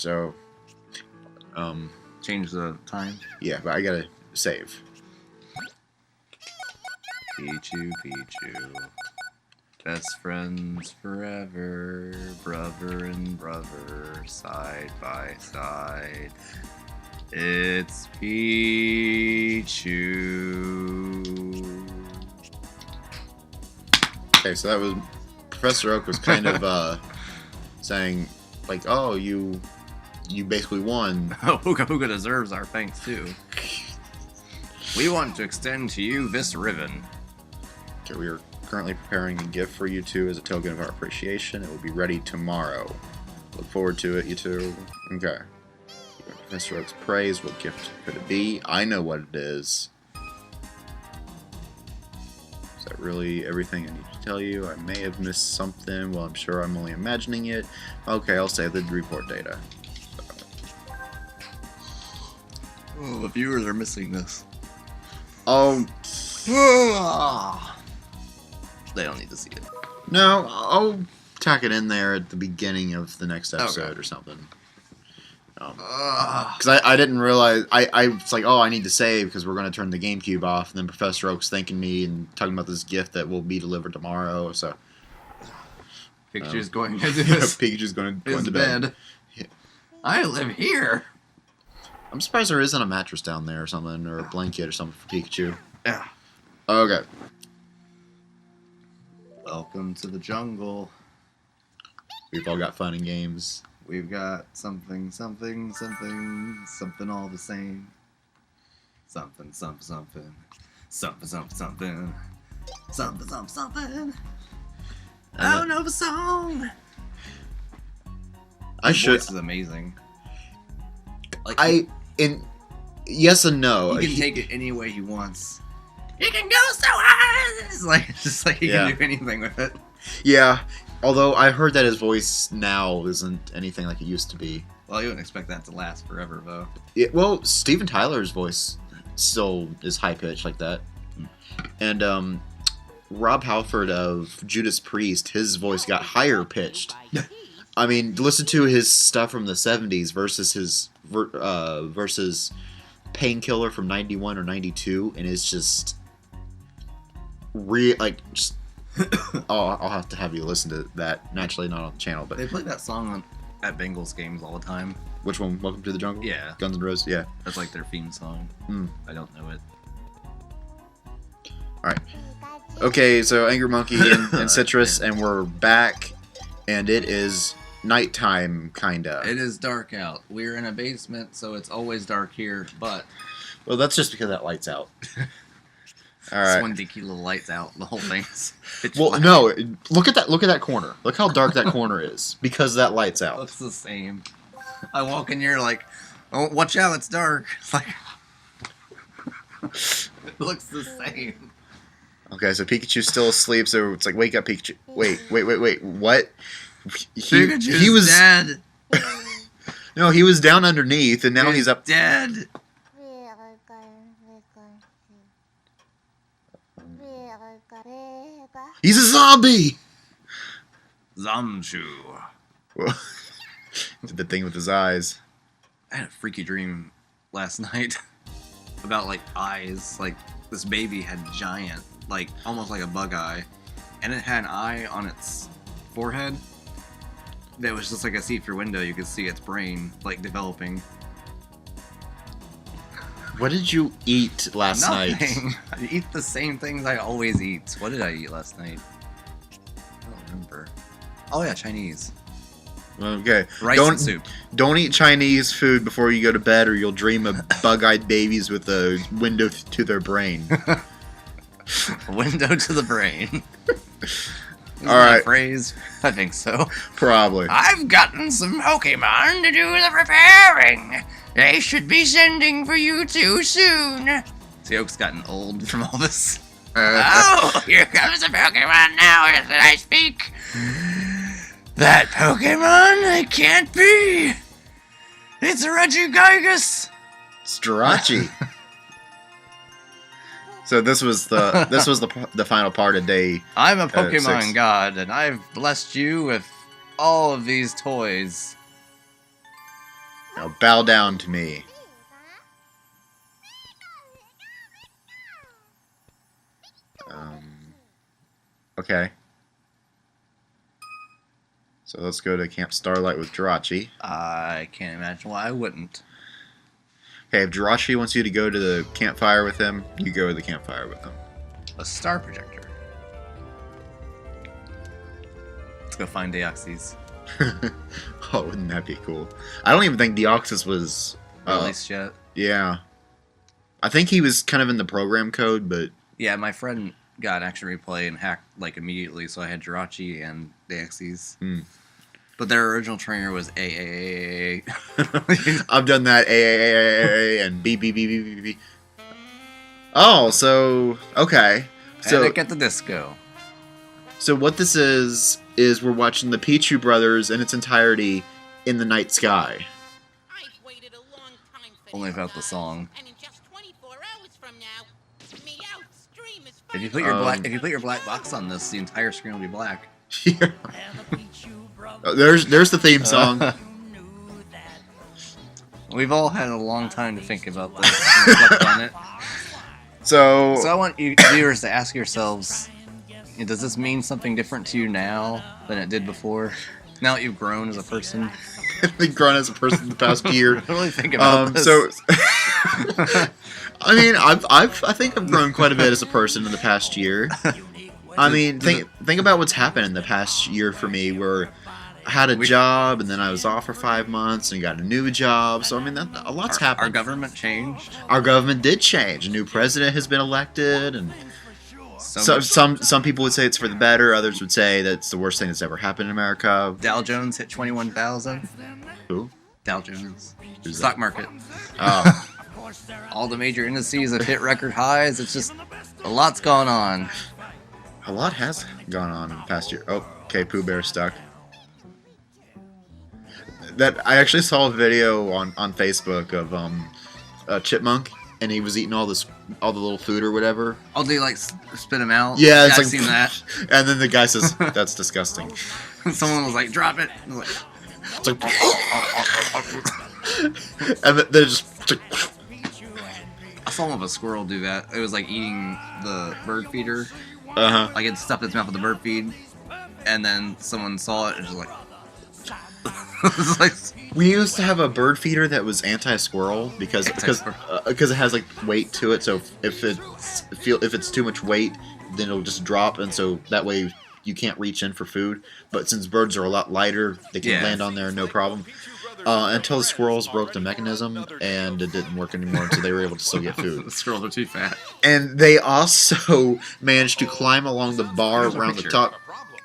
So, change the time. yeah, but I gotta save. Pichu, best friends forever, brother and brother, side by side. It's Pichu. Okay, so that was Professor Oak was kind of saying like, "Oh, you basically won." Hooga deserves our thanks too. We want to extend to you this ribbon. Okay, we are currently preparing a gift for you two as a token of our appreciation. It will be ready tomorrow. Look forward to it, you two. Okay. Professor Oak's praise. What gift could it be? I know what it is. Is that really everything I need to tell you? I may have missed something. Well, I'm sure I'm only imagining it. Okay, I'll save the report data. Oh, the viewers are missing this. Oh. They don't need to see it. No, I'll tack it in there at the beginning of the next episode or something. Because I didn't realize, I was like, oh, I need to save because we're going to turn the GameCube off, and then Professor Oak's thanking me and talking about this gift that will be delivered tomorrow, so... Pikachu's going to this. Pikachu's going to bed. Yeah. I live here! I'm surprised there isn't a mattress down there or something, or a blanket or something for Pikachu. Yeah. Okay. Welcome to the jungle. We've all got fun and games. We've got something all the same. Something. I don't know the song. His voice is amazing. Like, yes and no. He can take it any way he wants. He can go so high. It's just like he can do anything with it. Yeah. Although I heard that his voice now isn't anything like it used to be. Well, you wouldn't expect that to last forever, though. Yeah, well, Steven Tyler's voice still is high-pitched like that. And Rob Halford of Judas Priest, his voice got higher-pitched. I mean, listen to his stuff from the 70s versus his versus Painkiller from 91 or 92, and it's just... I'll have to have you listen to that. Naturally, not on the channel, but they play that song at Bengals games all the time. Which one? Welcome to the Jungle? Yeah. Guns N' Roses? Yeah. That's like their theme song. I don't know it. Alright. Okay, so Angry Monkey and Citrus, and we're back, and it is nighttime, kinda. It is dark out. We're in a basement, so it's always dark here, but... Well, that's just because that light's out. All right. Just one dicky little lights out. The whole thing's pitch well, black. no. Look at that corner. Look how dark that corner is because that light's It out. looks the same. I walk in here like, oh, watch out, it's dark. It's like, it looks the same. Okay, so Pikachu's still asleep. So it's like, wake up, Pikachu. Wait. What? He was dead. No, he was down underneath, and now he's up. Dead. He's a zombie! Zamshu. Well, did the thing with his eyes. I had a freaky dream last night about, like, eyes. Like, this baby had giant, like, almost like a bug eye. And it had an eye on its forehead that was just like a see-through window. You could see its brain, like, developing. What did you eat last night? Nothing. I eat the same things I always eat. What did I eat last night? I don't remember. Oh yeah, Chinese. Okay. Rice and soup. Don't eat Chinese food before you go to bed, or you'll dream of bug-eyed babies with a window to their brain. Window to the brain. All right. Phrase? I think so. Probably. I've gotten some Pokemon to do the preparing. They should be sending for you too soon. See, Oak's gotten old from all this. Oh, here comes a Pokemon now as I speak. That Pokemon? It can't be. It's a Regigigas. Strachey. So this was the final part of day. I'm a Pokemon 6. god, and I've blessed you with all of these toys. Now bow down to me. Okay. So let's go to Camp Starlight with Jirachi. I can't imagine why I wouldn't. Okay, if Jirachi wants you to go to the campfire with him, you go to the campfire with him. A star projector. Let's go find Deoxys. Oh, wouldn't that be cool? I don't even think Deoxys was Released yet? Yeah. I think he was kind of in the program code, but... Yeah, my friend got Action Replay and hacked, like, immediately, so I had Jirachi and Deoxys. But their original trainer was A. I've done that A and B. Oh, so... Okay. So, Panic at the Disco. So what this is we're watching the Pichu Brothers in its entirety in the night sky. I've waited a long time for Only this about the time, song. and in just 24 hours from now, Meow stream is If you finally- put your black box on this, the entire screen will be black. Yeah. There's the theme song. We've all had a long time to think about this and reflect on it. So So I want you viewers to ask yourselves, does this mean something different to you now than it did before? Now that you've grown as a person? I've grown as a person the past year. Really think about this. So I mean, I think I've grown quite a bit as a person in the past year. I mean, think about what's happened in the past year for me, where I had a job and then I was off for 5 months and got a new job. So I mean, a lot's happened. Our government changed. Our government did change. A new president has been elected, and So some people would say it's for the better. Others would say that's the worst thing that's ever happened in America. Dow Jones hit 21,000. Who? Dow Jones. Who's Stock that? market. Oh, All the major indices have hit record highs. It's just a lot's gone on. a lot has gone on in the past year. Oh, okay, Pooh Bear's stuck. That I actually saw a video on Facebook of a chipmunk, and he was eating all the little food or whatever. Oh, they like spit them out? Yeah, it's I've like, seen that. And then the guy says, "That's disgusting." Someone was like, drop it. I was like, It's like, and then just. I saw one of a squirrel do that. It was like eating the bird feeder. Like it stuffed its mouth with the bird feed, and then someone saw it and just like. It was like, We used to have a bird feeder that was anti-squirrel because it has like weight to it. So if it's too much weight, then it'll just drop, and so that way you can't reach in for food. But since birds are a lot lighter, they can land on there no problem. Until the squirrels broke the mechanism, and it didn't work anymore, so they were able to still get food. the squirrels are too fat. And they also managed to climb along the bar There's our around the picture. top.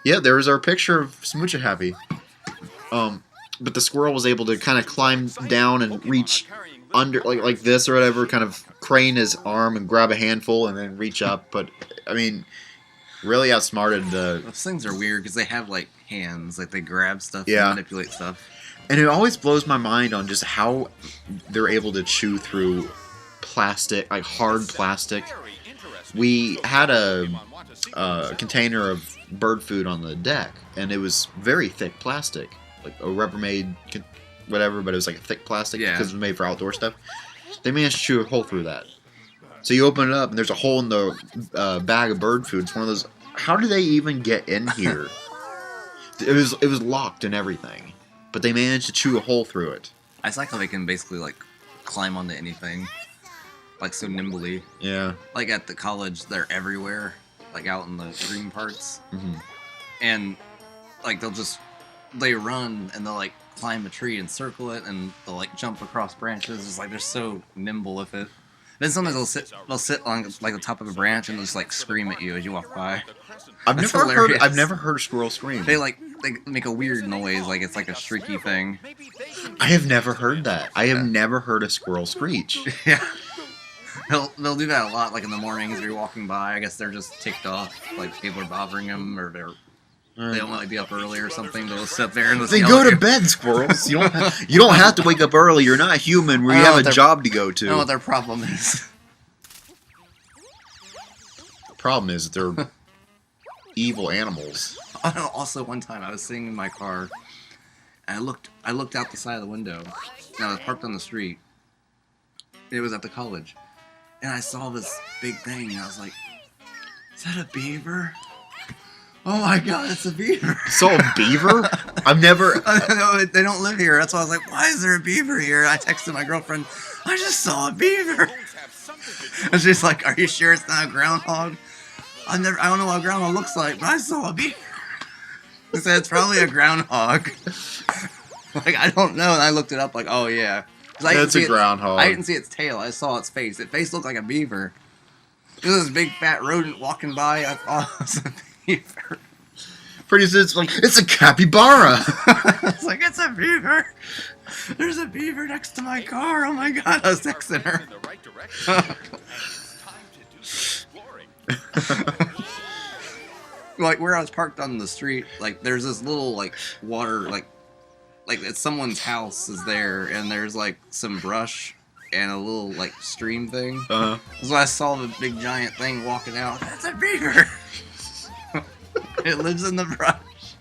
Yeah, there was our picture of Smoocha Happy. But the squirrel was able to kind of climb down and reach under, like this or whatever, kind of crane his arm and grab a handful and then reach up. But, I mean, really outsmarted the... Those things are weird because they have like hands, like they grab stuff Yeah. and manipulate stuff. And it always blows my mind on just how they're able to chew through plastic, like hard plastic. We had a container of bird food on the deck, and it was very thick plastic. Like a Rubbermaid, whatever, but it was like a thick plastic because it was made for outdoor stuff. They managed to chew a hole through that. So you open it up, and there's a hole in the bag of bird food. It's one of those. How do they even get in here? It was locked and everything, but they managed to chew a hole through it. I just like how they can basically like climb onto anything, like so nimbly. Yeah. Like at the college, they're everywhere, like out in the green parts, and like they run and they'll like climb a tree and circle it, and they'll like jump across branches. It's like they're so nimble with it. Then sometimes they'll sit on like the top of a branch and they'll just like scream at you as you walk by. I've That's never heard a squirrel scream. They make a weird noise, like it's like a shrieky thing. I have never heard that. I have never heard a squirrel screech. Yeah. They'll do that a lot, like in the mornings if you're walking by. I guess they're just ticked off, like people are bothering them, or they don't want to be up early or something. They'll sit there and They go to bed, squirrels. You don't have to wake up early. You're not human. We have a job to go I don't know what to. their problem is. The problem is that they're evil animals. Oh, no, also, one time I was sitting in my car, and I looked out the side of the window, and I was parked on the street. It was at the college. And I saw this big thing, and I was like, is that a beaver? Oh my god, it's a beaver. So a beaver? I've never... No, they don't live here. That's why I was like, why is there a beaver here? I texted my girlfriend, I just saw a beaver. And she's like, are you sure it's not a groundhog? I don't know what a groundhog looks like, but I saw a beaver. I said, it's probably a groundhog. Like, I don't know. And I looked it up, like, oh yeah. That's a groundhog. I didn't see its tail. I saw its face. Its face looked like a beaver. There was this big fat rodent walking by. I thought it was a beaver. Pretty soon it's like, it's a capybara. It's like, it's a beaver. There's a beaver next to my car. Oh my god, I was texting her. Like, where I was parked on the street, like, there's this little, like, water, like it's someone's house is there, and there's, like, some brush and a little, like, stream thing. Uh-huh. So I saw the big giant thing walking out. That's a beaver! It lives in the brush.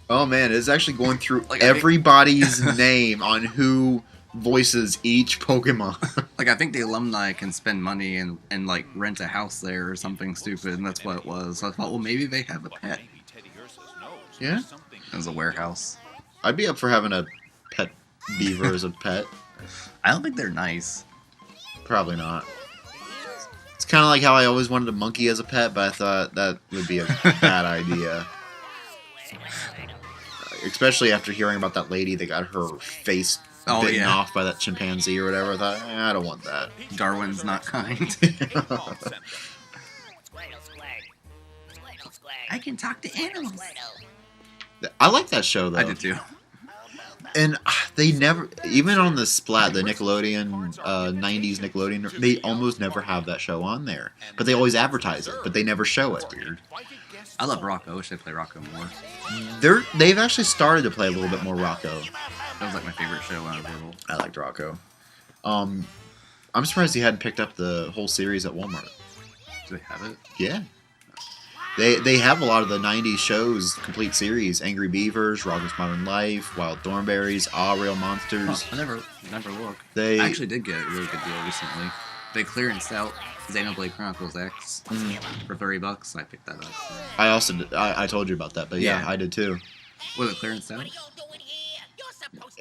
Oh man, it's actually going through Like, everybody's name on who voices each Pokemon. Like, I think the alumni can spend money and like, rent a house there or something stupid, and that's what it was. So I thought, well, maybe they have a pet. Yeah? It was a warehouse. I'd be up for having a pet beaver as a pet. I don't think they're nice. Probably not. It's kind of like how I always wanted a monkey as a pet, but I thought that would be a bad idea. Especially after hearing about that lady that got her face bitten off by that chimpanzee or whatever. I thought, I don't want that. Darwin's not kind. I can talk to animals. I like that show, though. I did too. And they never, even on the Splat, the Nickelodeon, 90s Nickelodeon, they almost never have that show on there. But they always advertise it, but they never show it. Weird. I love Rocco. I wish they play Rocco more. They've actually started to play a little bit more Rocco. That was like my favorite show when I was little. I liked Rocco. I'm surprised he hadn't picked up the whole series at Walmart. Do they have it? Yeah. They have a lot of the 90s shows, complete series. Angry Beavers, Rocco's Modern Life, Wild Thornberries, Ah Real Monsters. Huh, I never looked. I actually did get a really good deal recently. They clearanced out Xenoblade Chronicles X for $30. I picked that up. I also did, I told you about that, but yeah, I did too. Was it clearanced out?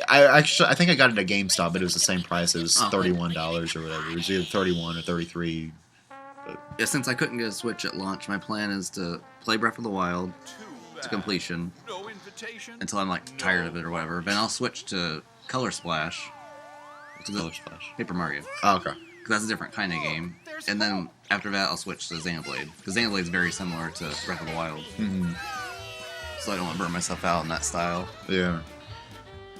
I think I got it at GameStop, but it was the same price. It was $31 or whatever. It was either 31 or 33. Yeah, since I couldn't get a Switch at launch, my plan is to play Breath of the Wild to completion until I'm like tired of it or whatever. Then I'll switch to Color Splash. Color Splash. Paper Mario. Oh, okay. Because that's a different kind of game. And then after that, I'll switch to Xenoblade. Because Xenoblade's very similar to Breath of the Wild. Mm-hmm. So I don't want to burn myself out in that style. Yeah.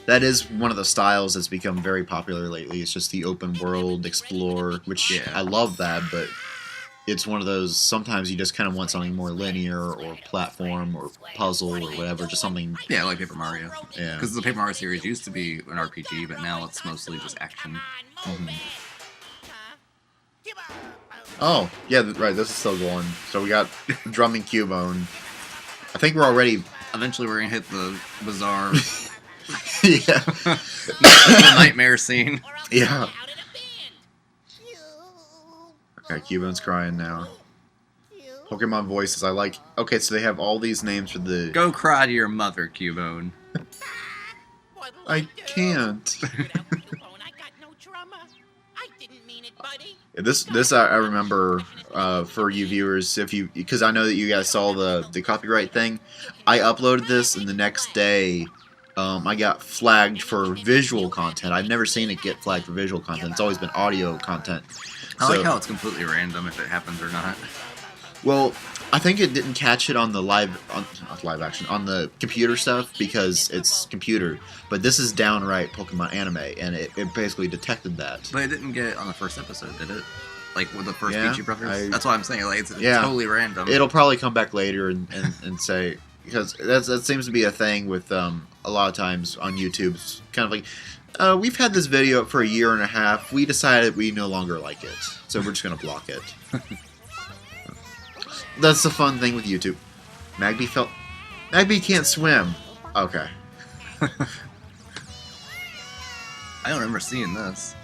That is one of the styles that's become very popular lately. It's just the open world, explore, which I love that, but it's one of those, sometimes you just kind of want something more linear or platform or puzzle or whatever, just something... Yeah, like Paper Mario. Yeah. Because the Paper Mario series used to be an RPG, but now it's mostly just action. Mm-hmm. Oh, yeah, right, this is still going. So we got Drumming Cubone. I think we're already... Eventually we're going to hit the bizarre... yeah. the nightmare scene. Yeah. Okay, Cubone's crying now. Pokemon voices, I like... Okay, so they have all these names for the... Go cry to your mother, Cubone. I can't. This I remember for you viewers, because I know that you guys saw the copyright thing. I uploaded this, and the next day I got flagged for visual content. I've never seen it get flagged for visual content. It's always been audio content. I like how it's completely random if it happens or not. Well, I think it didn't catch it on the live action, on the computer stuff, because it's computer. But this is downright Pokemon anime, and it basically detected that. But it didn't get it on the first episode, did it? Like with the first Pichu Brothers? That's what I'm saying. Like, it's totally random. It'll probably come back later and say, because that seems to be a thing with a lot of times on YouTube. It's kind of like, we've had this video up for a year and a half. We decided we no longer like it, so we're just going to block it. That's the fun thing with YouTube. Magby can't swim. Okay. I don't remember seeing this.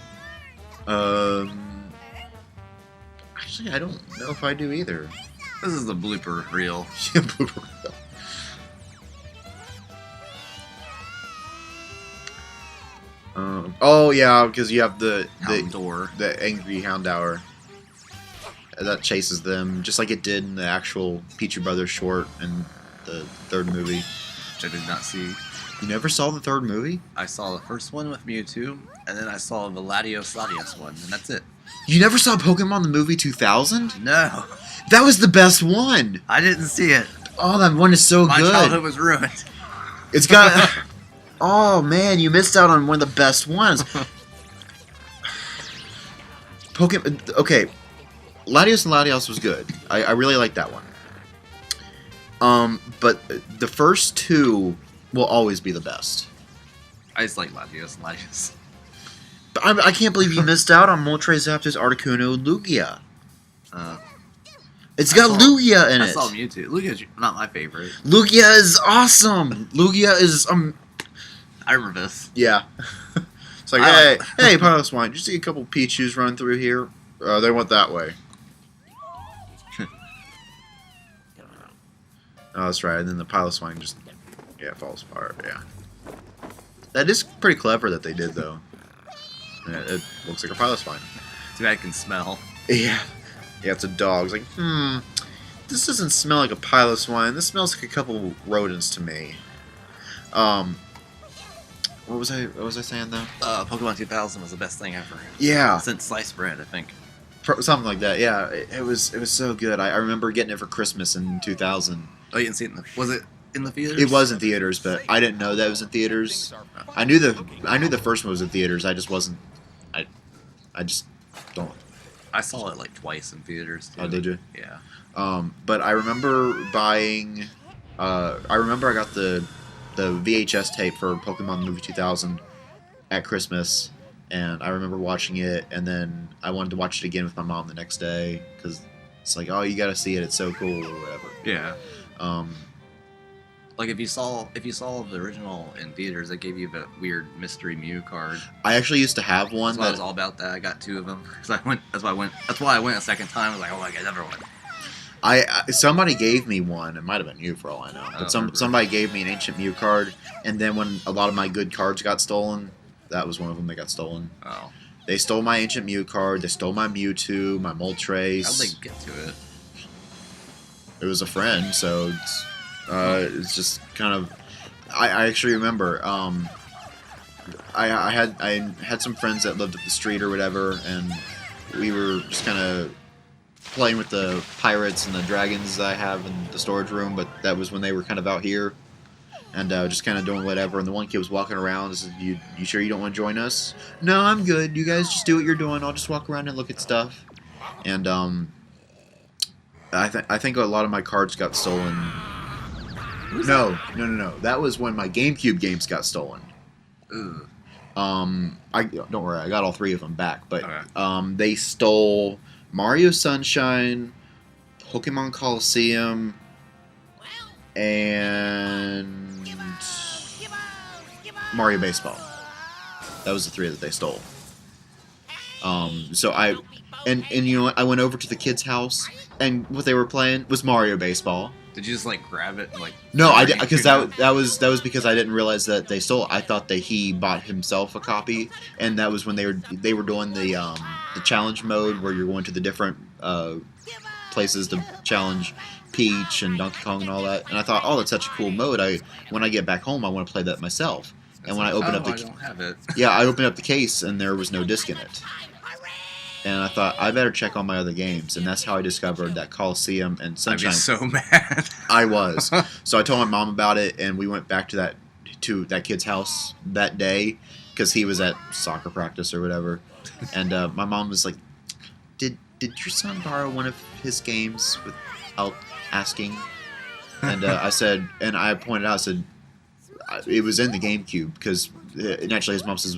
Actually, I don't know if I do either. This is the blooper reel. Oh yeah, because you have the Houndour. angry Houndour that chases them, just like it did in the actual Pichu Brothers short in the third movie. Which I did not see. You never saw the third movie? I saw the first one with Mewtwo, and then I saw the Latios one, and that's it. You never saw Pokemon the movie 2000? No, That was the best one. I didn't see it. Oh, that one is so My good. childhood was ruined. It's got. Oh man, you missed out on one of the best ones. Pokemon. Okay, Latios and Latios was good. I really like that one. But the first two will always be the best. I just like Latios. But I can't believe you missed out on Moltres, Zapdos, Articuno, Lugia. It's got Lugia in it. I saw Mewtwo. Lugia's not my favorite. Lugia is awesome. Lugia is I remember this. Yeah. It's like, hey, Pilot Swine, did you see a couple Pichus run through here? They went that way. Oh, that's right. And then the Pilot Swine just, falls apart. Yeah. That is pretty clever that they did, though. It looks like a Pilot Swine. Too bad it can smell. Yeah. Yeah, it's a dog. It's like, this doesn't smell like a Pilot Swine. This smells like a couple rodents to me. What was I saying though? Pokemon 2000 was the best thing ever. Yeah. Since sliced bread, I think. Something like that. Yeah, it was so good. I remember getting it for Christmas in 2000. Oh, you didn't see it was it in the theaters? It was in theaters, but I didn't know that it was in theaters. I knew the first one was in theaters. I just wasn't. I just don't. I saw it like twice in theaters too. Oh, did you? Yeah. But I remember buying. I remember I got the VHS tape for Pokemon Movie 2000 at Christmas, and I remember watching it, and then I wanted to watch it again with my mom the next day because it's like, oh, you got to see it. It's so cool or whatever. Yeah. Like if you saw the original in theaters, they gave you the weird mystery Mew card. I actually used to have one. I was all about that. I got 2 of them. That's why I went a second time. I was like, oh, I got another one. Somebody gave me one. It might have been you for all I know. But somebody gave me an ancient Mew card, and then when a lot of my good cards got stolen, that was one of them that got stolen. Oh. They stole my ancient Mew card. They stole my Mewtwo, my Moltres. How'd they get to it? It was a friend, so it's just kind of. I actually remember. I had some friends that lived up the street or whatever, and we were just kind of playing with the pirates and the dragons that I have in the storage room, but that was when they were kind of out here, and just kind of doing whatever. And the one kid was walking around and said, "You sure you don't want to join us?" "No, I'm good. You guys just do what you're doing. I'll just walk around and look at stuff." And I think a lot of my cards got stolen. No. That was when my GameCube games got stolen. Ugh. Don't worry, I got all 3 of them back, but Okay. they stole Mario Sunshine, Pokemon Coliseum, and Mario Baseball. That was the 3 that they stole. So you know what? I went over to the kid's house, and what they were playing was Mario Baseball. Did you just like grab it and like? No, I did, because that was because I didn't realize that they stole it. I thought that he bought himself a copy, and that was when they were doing the challenge mode where you're going to the different places to challenge Peach and Donkey Kong and all that. And I thought, oh, that's such a cool mode. When I get back home, I want to play that myself. And when I opened up I don't have it. yeah, I opened up the case and there was no disc in it. And I thought, I better check all my other games. And that's how I discovered that Coliseum and Sunshine. I'd be so mad. I was. So I told my mom about it, and we went back to that kid's house that day because he was at soccer practice or whatever. And my mom was like, Did your son borrow one of his games without asking? And I said, and I pointed out, I said, it was in the GameCube, because naturally his mom says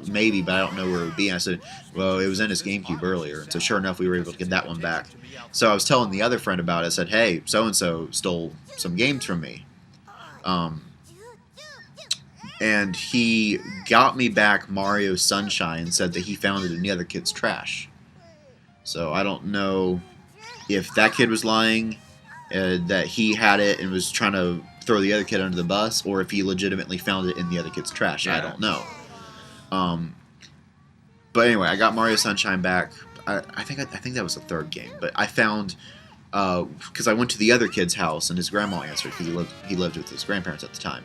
maybe, but I don't know where it would be. And I said, well, it was in his GameCube earlier. And so sure enough, we were able to get that one back. So I was telling the other friend about it. I said, hey, so and so stole some games from me. and he got me back Mario Sunshine and said that he found it in the other kid's trash. So I don't know if that kid was lying, that he had it and was trying to throw the other kid under the bus, or if he legitimately found it in the other kid's trash. Yeah. I don't know. But anyway, I got Mario Sunshine back. I think that was the third game, but I found because I went to the other kid's house and his grandma answered because he lived with his grandparents at the time.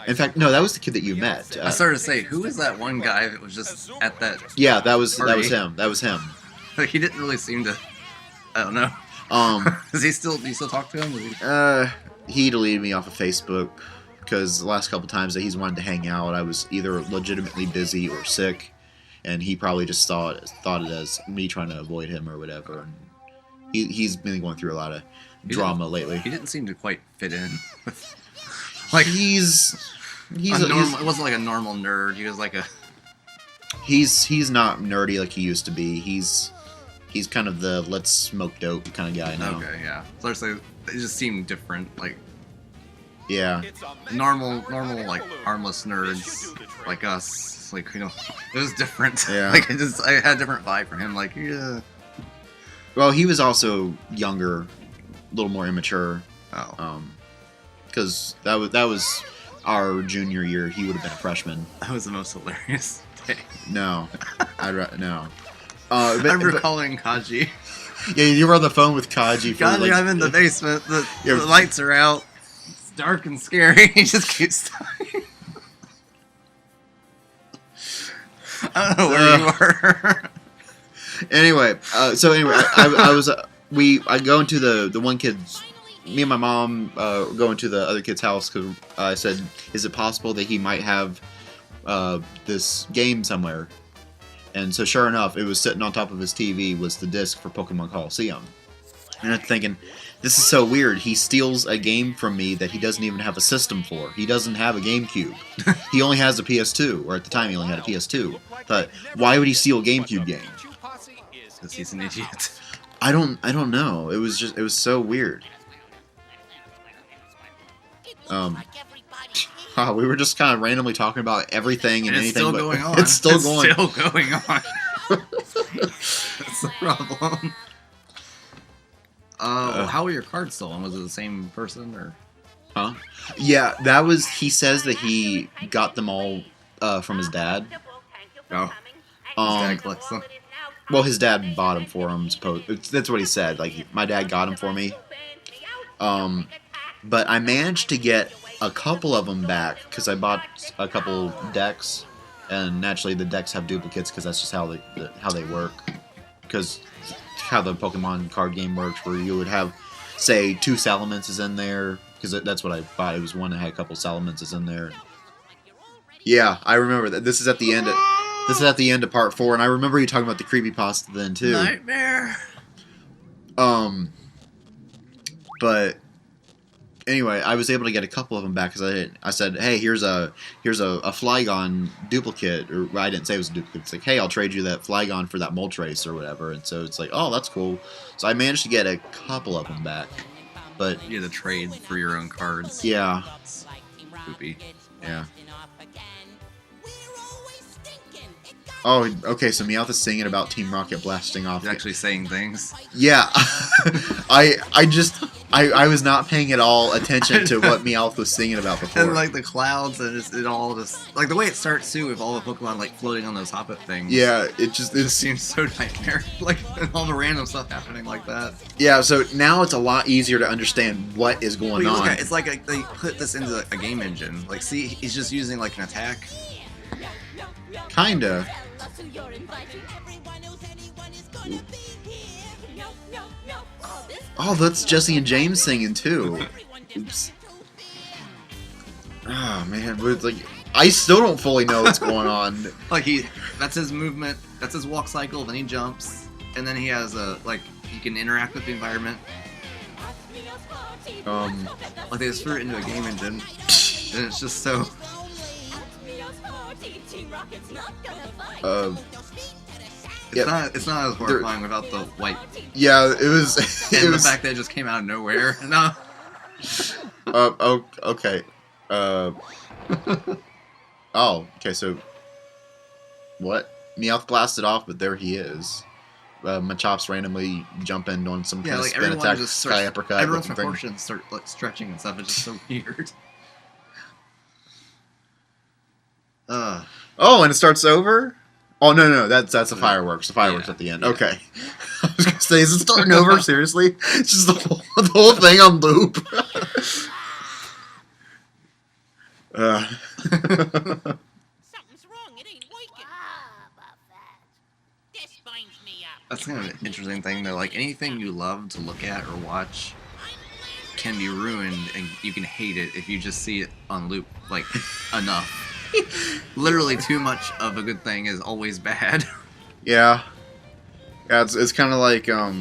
In fact, no, that was the kid that you met. I started to say, who is that one guy that was just at that? Yeah, that was party? him. That was him. Like, he didn't really seem to. I don't know. Do you still talk to him? He deleted me off of Facebook because the last couple times that he's wanted to hang out, I was either legitimately busy or sick, and he probably just thought it as me trying to avoid him or whatever. And he's been going through a lot of drama lately. He didn't seem to quite fit in. Like he's it wasn't like a normal nerd. He was like a. He's not nerdy like he used to be. He's kind of the let's smoke dope kind of guy now. Okay, yeah. So I say it just seemed different, like yeah, normal like harmless nerds like us. Like, you know, it was different. Yeah. Like I had a different vibe from him. Like, yeah. Well, he was also younger, a little more immature. Oh. Because that was our junior year. He would have been a freshman. That was the most hilarious day. No, no. I remember calling Kaji. Yeah, you were on the phone with Kaji. For, Kaji, like, I'm in the basement. The lights are out. It's dark and scary. He just keeps talking. I don't know where you were. Anyway, I go into the one kid's. Me and my mom go into the other kid's house because I said, "Is it possible that he might have this game somewhere?" And so, sure enough, it was sitting on top of his TV was the disc for Pokemon Coliseum. And I'm thinking, this is so weird. He steals a game from me that he doesn't even have a system for. He doesn't have a GameCube. He only has a PS2, or at the time he only had a PS2. But why would he steal a GameCube game? Because he's an idiot. I don't know. It was so weird. We were just kind of randomly talking about everything and anything. It's still going on. It's still going on. That's the problem. How were your cards stolen? Was it the same person or? Huh? Yeah, that was. He says that he got them all from his dad. Oh. His dad collects them. Well, his dad bought them for him. That's what he said. Like, my dad got them for me. But I managed to get a couple of them back because I bought a couple decks, and naturally the decks have duplicates because that's just how they work. Because how the Pokemon card game works, where you would have, say, 2 Salamences in there, because that's what I bought. It was one that had a couple Salamences in there. Yeah, I remember that. This is at the end. This is at the end of part 4, and I remember you talking about the creepypasta then too. Nightmare. But anyway, I was able to get a couple of them back because I said, "Hey, here's a Flygon duplicate," or I didn't say it was a duplicate. It's like, "Hey, I'll trade you that Flygon for that Moltres or whatever." And so it's like, "Oh, that's cool." So I managed to get a couple of them back, but you had to trade for your own cards. Yeah. Poopy. Yeah. Oh, okay. So Meowth is singing about Team Rocket blasting off. He's actually saying things. Yeah, I was not paying at all attention to what Meowth was singing about before. And like the clouds and it all just like the way it starts too, with all the Pokemon like floating on those Hoppip things. Yeah, it just seems so nightmare. Like and all the random stuff happening like that. Yeah, so now it's a lot easier to understand what is going on. It's like they put this into a game engine. Like, see, he's just using like an attack. Kinda. Oh, that's Jesse and James singing too. Oops. Oh man, but it's like I still don't fully know what's going on. Like that's his movement, that's his walk cycle. Then he jumps, and then he has he can interact with the environment. Like they just threw it into a game engine, and it's just so. It's not as horrifying without the white. Yeah, it was. And the fact that it just came out of nowhere. No. Okay. Uh. Oh, okay, so... What? Meowth blasted off, but there he is. Machops randomly jumping on some kind of like spin everyone attack, just sky uppercut. everyone's looking thing. proportions start like stretching and stuff. It's just so weird. Oh, and it starts over? Oh, no, that's the fireworks. The fireworks Yeah, at the end. yeah. Okay. I was going to say, is it starting over? Seriously? It's just the whole thing on loop. Something's wrong. It ain't working. This binds me up. That's kind of an interesting thing though. Like anything you love to look at or watch can be ruined, and you can hate it if you just see it on loop like enough. Literally, too much of a good thing is always bad. Yeah. Yeah, it's kind of like, I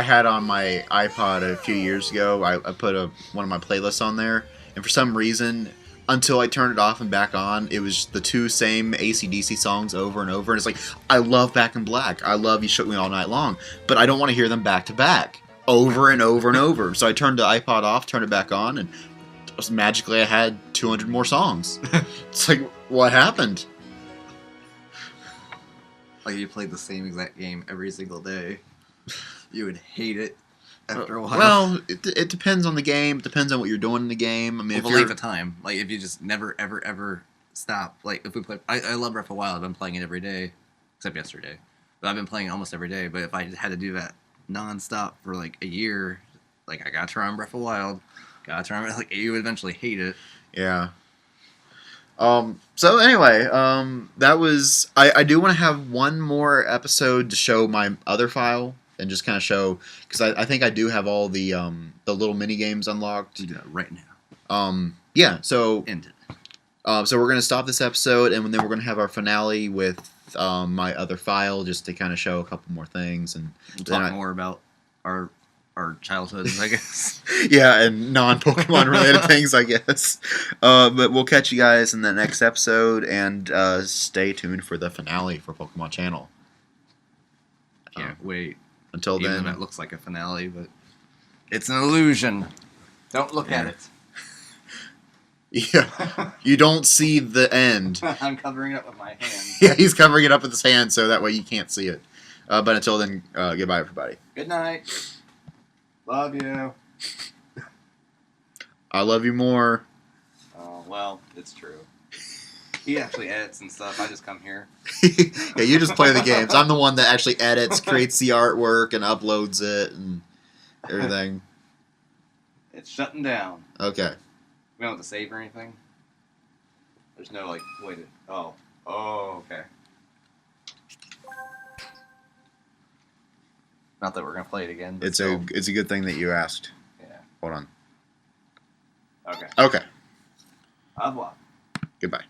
had on my iPod a few years ago, I put one of my playlists on there, and for some reason, until I turned it off and back on, it was the two same AC/DC songs over and over, and it's like, I love Back in Black, I love You Shook Me All Night Long, but I don't want to hear them back to back, over and over and over. So I turned the iPod off, turned it back on, and magically I had 200 more songs. It's like, what happened? Like you played the same exact game every single day, you would hate it after a while. Well, it depends on the game. It depends on what you're doing in the game. I mean, Well, if the you're length of time, like if you just never ever stop. Like if we play, I love Breath of the Wild. I've been playing it every day, except yesterday. But I've been playing it almost every day. But if I had to do that non-stop for like a year, like I got to try on Breath of the Wild. Got to try on, like you would eventually hate it. Yeah. So anyway, that was... I do want to have one more episode to show my other file and just kind of show... Because I think I do have all the little mini-games unlocked. Do that right now. Yeah, so... End it. So we're going to stop this episode, and then we're going to have our finale with my other file, just to kind of show a couple more things. And We'll then talk more about our childhoods, I guess. Yeah, and non-Pokemon related things, I guess. But we'll catch you guys in the next episode, and stay tuned for the finale for Pokemon Channel. Can't wait. Until Even then, though that looks like a finale, but it's an illusion. Don't look at it. yeah, you don't see the end. I'm covering it up with my hand. Yeah, he's covering it up with his hand, so that way you can't see it. But until then, goodbye, everybody. Good night. Love you. I love you more. Oh, well, it's true. He actually edits and stuff. I just come here. Yeah, you just play the games. I'm the one that actually edits, creates the artwork, and uploads it, and everything. It's shutting down. Okay. We don't have to save or anything? There's no, like, way to... Oh. Oh, okay. Not that we're going to play it again. But It's still. a good thing that you asked. Yeah. Hold on. Okay. Okay. Au revoir. Goodbye.